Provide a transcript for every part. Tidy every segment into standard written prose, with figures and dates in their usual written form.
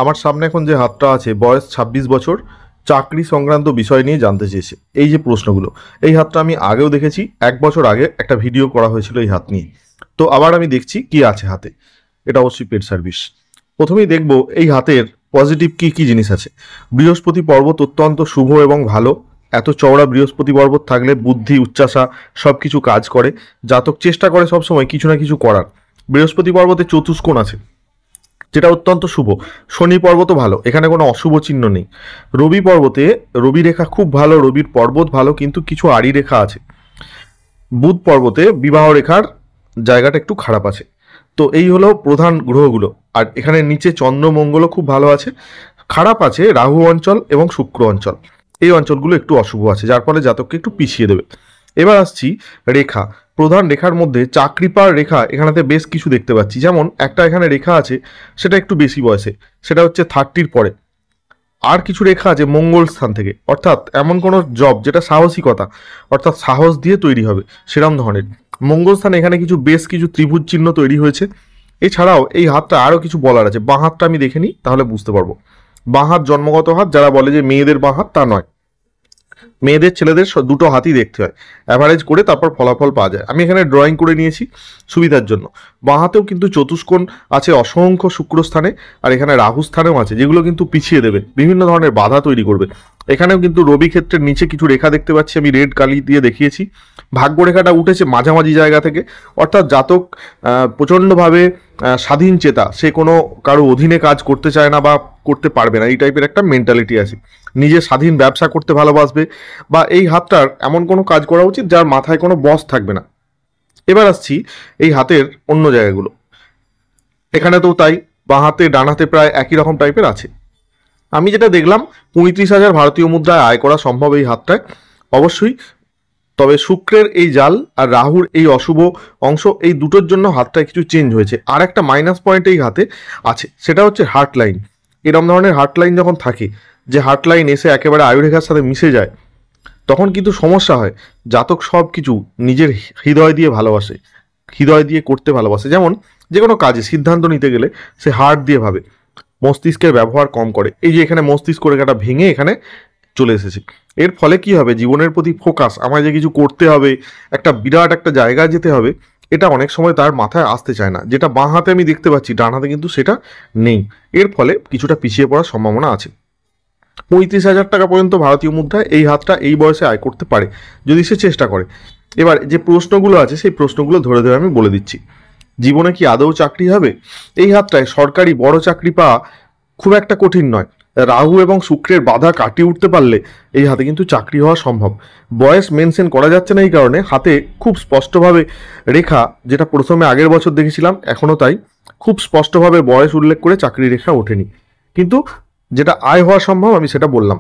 আমার সামনে এখন যে হাতটা আছে, বয়স ২৬ বছর, চাকরি সংক্রান্ত বিষয় নিয়ে জানতে চেয়েছে। এই যে প্রশ্নগুলো, এই হাতটা আমি আগেও দেখেছি, ১ বছর আগে একটা ভিডিও করা হয়েছিল এই হাত নিয়ে। তো আবার আমি দেখছি কি আছে হাতে। এটা অবশ্যই পেড সার্ভিস। প্রথমেই দেখব এই হাতের পজিটিভ কি কি জিনিস আছে। বৃহস্পতি পর্বত অত্যন্ত শুভ এবং ভালো। এত চওড়া বৃহস্পতি পর্বত থাকলে বুদ্ধি, উচ্চাসা সব কিছু কাজ করে। জাতক চেষ্টা করে সবসময় কিছু না কিছু করার। বৃহস্পতি পর্বতে চতুষ্কোণ আছে, যেটা অত্যন্ত শুভ। শনি পর্বতও ভালো, এখানে কোনো অশুভ চিহ্ন নেই। রবি পর্বতে রবি রেখা খুব ভালো, রবির পর্বত ভালো, কিন্তু কিছু আড়ি রেখা আছে। বুধ পর্বতে বিবাহ রেখার জায়গাটা একটু খারাপ আছে। তো এই হলো প্রধান গ্রহগুলো। আর এখানে নিচে চন্দ্র মঙ্গলও খুব ভালো আছে। খারাপ আছে রাহু অঞ্চল এবং শুক্র অঞ্চল, এই অঞ্চলগুলো একটু অশুভ আছে, যার ফলে জাতককে একটু পিছিয়ে দেবে। এবার আসছি রেখা। প্রধান রেখার মধ্যে চাকরি পাওয়ার রেখা এখানেতে বেশ কিছু দেখতে পাচ্ছি। যেমন একটা এখানে রেখা আছে, সেটা একটু বেশি বয়সে, সেটা হচ্ছে 30-র পরে। আর কিছু রেখা আছে মঙ্গল স্থান থেকে, অর্থাৎ এমন কোনো জব যেটা সাহসিকতা, অর্থাৎ সাহস দিয়ে তৈরি হবে, সেরম ধরনের মঙ্গল স্থানে এখানে বেশ কিছু ত্রিভুজ চিহ্ন তৈরি হয়েছে। এছাড়াও এই হাতটা আরও কিছু বলার আছে। বাঁ হাতটা আমি দেখে নিই, তাহলে বুঝতে পারবো। বাঁ হাত জন্মগত হাত, যারা বলে যে মেয়েদের বাঁ হাত, তা নয়। মেয়েদের ছেলেদের দুটো হাতই দেখতে হয়, অ্যাভারেজ করে তারপর ফলাফল পাওয়া যায়। আমি এখানে ড্রয়িং করে নিয়েছি সুবিধার জন্য। বাঁ হাতেও কিন্তু চতুষ্কোণ আছে অসংখ্য শুক্রস্থানে, আর এখানে রাহু স্থানেও আছে, যেগুলো কিন্তু পিছিয়ে দেবে, বিভিন্ন ধরনের বাধা তৈরি করবে। এখানেও কিন্তু রবি ক্ষেত্রের নিচে কিছু রেখা দেখতে পাচ্ছি, আমি রেড কালি দিয়ে দেখিয়েছি। ভাগ্য রেখাটা উঠেছে মাঝামাঝি জায়গা থেকে, অর্থাৎ জাতক প্রচণ্ডভাবে স্বাধীন চেতা, সে কোনো কারো অধীনে কাজ করতে চায় না বা করতে পারবে না, এই টাইপের একটা মেন্টালিটি আছে। নিজে স্বাধীন ব্যবসা করতে ভালোবাসবে, বা এই হাতটার এমন কোনো কাজ করা উচিত যার মাথায় কোনো বস থাকবে না। এবার আসছি এই হাতের অন্য জায়গাগুলো। এখানে তো তাই, বাঁ হাতে ডান হাতে প্রায় একই রকম টাইপের আছে। আমি যেটা দেখলাম, ৩৫,০০০ ভারতীয় মুদ্রায় আয় করা সম্ভব এই হাতটায় অবশ্যই। তবে শুক্রের এই জাল আর রাহুর এই অশুভ অংশ, এই দুটোর জন্য হাতটা কিছু চেঞ্জ হয়েছে। আর একটা মাইনাস পয়েন্ট এই হাতে আছে, সেটা হচ্ছে হার্ট লাইন। এরম ধরনের হার্ট লাইন যখন থাকে, যে হার্ট লাইন এসে একেবারে আয়ুরেখার সাথে মিশে যায়, তখন কিন্তু সমস্যা হয়। জাতক সব কিছু নিজের হৃদয় দিয়ে ভালোবাসে, হৃদয় দিয়ে করতে ভালোবাসে। যেমন যে কোনো কাজে সিদ্ধান্ত নিতে গেলে সে হার্ট দিয়ে ভাবে, মস্তিষ্কের ব্যবহার কম করে। এই যে এখানে মস্তিষ্ক রেখাটা ভেঙে এখানে চলে এসেছে। এর ফলে কি হবে, জীবনের প্রতি ফোকাস, আমায় যে কিছু করতে হবে, একটা বিরাট একটা জায়গায় যেতে হবে, এটা অনেক সময় তার মাথায় আসতে চায় না। যেটা বাঁ হাতে আমি দেখতে পাচ্ছি, ডান হাতে কিন্তু সেটা নেই। এর ফলে কিছুটা পিছিয়ে পড়ার সম্ভাবনা আছে। ৩৫,০০০ টাকা পর্যন্ত ভারতীয় মুদ্রায় এই হাতটা এই বয়সে আয় করতে পারে, যদি সে চেষ্টা করে। এবার যে প্রশ্নগুলো আছে, সেই প্রশ্নগুলো ধরে ধরে আমি বলে দিচ্ছি। জীবনে কি আদৌ চাকরি হবে? এই হাতটায় সরকারি বড় চাকরি পাওয়া খুব একটা কঠিন নয়। রাহু এবং শুক্রের বাধা কাটিয়ে উঠতে পারলে এই হাতে কিন্তু চাকরি হওয়া সম্ভব। বয়স মেনশন করা যাচ্ছে না, এই কারণে হাতে খুব স্পষ্টভাবে রেখা, যেটা প্রথমে আগের বছর দেখেছিলাম এখনও তাই, খুব স্পষ্টভাবে বয়স উল্লেখ করে চাকরি রেখা ওঠেনি। কিন্তু যেটা আয় হওয়া সম্ভব আমি সেটা বললাম।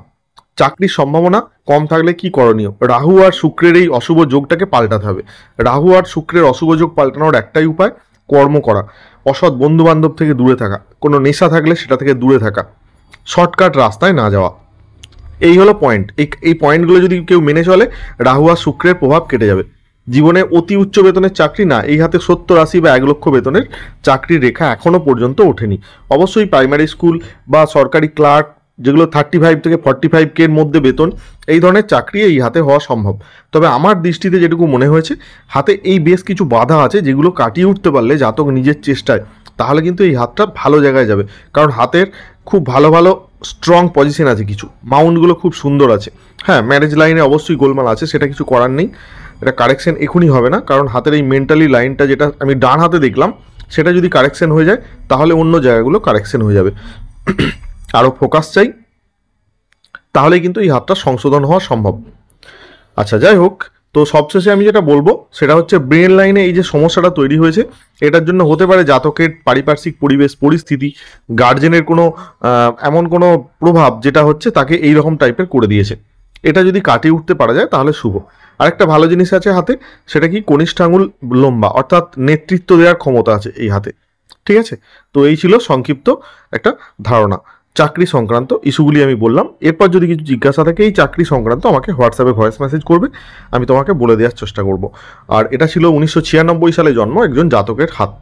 চাকরির সম্ভাবনা কম থাকলে কি করণীয়? রাহু আর শুক্রের এই অশুভ যোগটাকে পাল্টাতে হবে। রাহু আর শুক্রের অশুভ যোগ পাল্টানোর একটাই উপায়, কর্ম করা, অসৎ বন্ধু বান্ধব থেকে দূরে থাকা, কোনো নেশা থাকলে সেটা থেকে দূরে থাকা, শর্টকাট রাস্তায় না যাওয়া। এই হলো পয়েন্ট। এই পয়েন্টগুলো যদি কেউ মেনে চলে, রাহু আর শুক্রের প্রভাব কেটে যাবে। জীবনে অতি উচ্চ বেতনের চাকরি না, এই হাতে ৭০-৮০ বা ১ লক্ষ বেতনের চাকরির রেখা এখনও পর্যন্ত ওঠেনি। অবশ্যই প্রাইমারি স্কুল বা সরকারি ক্লার্ক, যেগুলো ৩৫ থেকে ৪৫K এর মধ্যে বেতন, এই ধরনের চাকরি এই হাতে হওয়া সম্ভব। তবে আমার দৃষ্টিতে যেটুকু মনে হয়েছে, হাতে এই বেশ কিছু বাধা আছে, যেগুলো কাটিয়ে উঠতে পারলে জাতক নিজের চেষ্টায়, তাহলে কিন্তু এই হাতটা ভালো জায়গায় যাবে। কারণ হাতের খুব ভালো ভালো স্ট্রং পজিশন আছে, কিছু মাউন্টগুলো খুব সুন্দর আছে। হ্যাঁ, ম্যারেজ লাইনে অবশ্যই গোলমাল আছে, সেটা কিছু করার নেই, এটা কারেকশন এখনই হবে না। কারণ হাতের এই মেন্টালি লাইনটা, যেটা আমি ডান হাতে দেখলাম, সেটা যদি কারেকশন হয়ে যায়, তাহলে অন্য জায়গাগুলো কারেকশন হয়ে যাবে। আরও ফোকাস চাই, তাহলে কিন্তু এই হাতটা সংশোধন হওয়া সম্ভব। আচ্ছা, যাই হোক, তো সবশেষে আমি যেটা বলবো সেটা হচ্ছে, ব্রেন লাইনে এই যে সমস্যাটা তৈরি হয়েছে, এটার জন্য হতে পারে জাতকের পারিপার্শ্বিক পরিবেশ পরিস্থিতি, গার্জেনের কোনো এমন কোনো প্রভাব, যেটা হচ্ছে তাকে এই রকম টাইপের করে দিয়েছে। এটা যদি কাটিয়ে উঠতে পারা যায় তাহলে শুভ। আরেকটা ভালো জিনিস আছে হাতে, সেটা কি কনিষ্ঠ আঙুল লম্বা, অর্থাৎ নেতৃত্ব দেওয়ার ক্ষমতা আছে এই হাতে। ঠিক আছে, তো এই ছিল সংক্ষিপ্ত একটা ধারণা চাকরি সংক্রান্ত ইস্যুগুলি আমি বললাম। এরপর যদি কিছু জিজ্ঞাসা থাকে এই চাকরি সংক্রান্ত, আমাকে হোয়াটসঅ্যাপে ভয়েস মেসেজ করবে, আমি তোমাকে বলে দেওয়ার চেষ্টা করব। আর এটা ছিল 1996 সালে জন্ম একজন জাতকের হাত।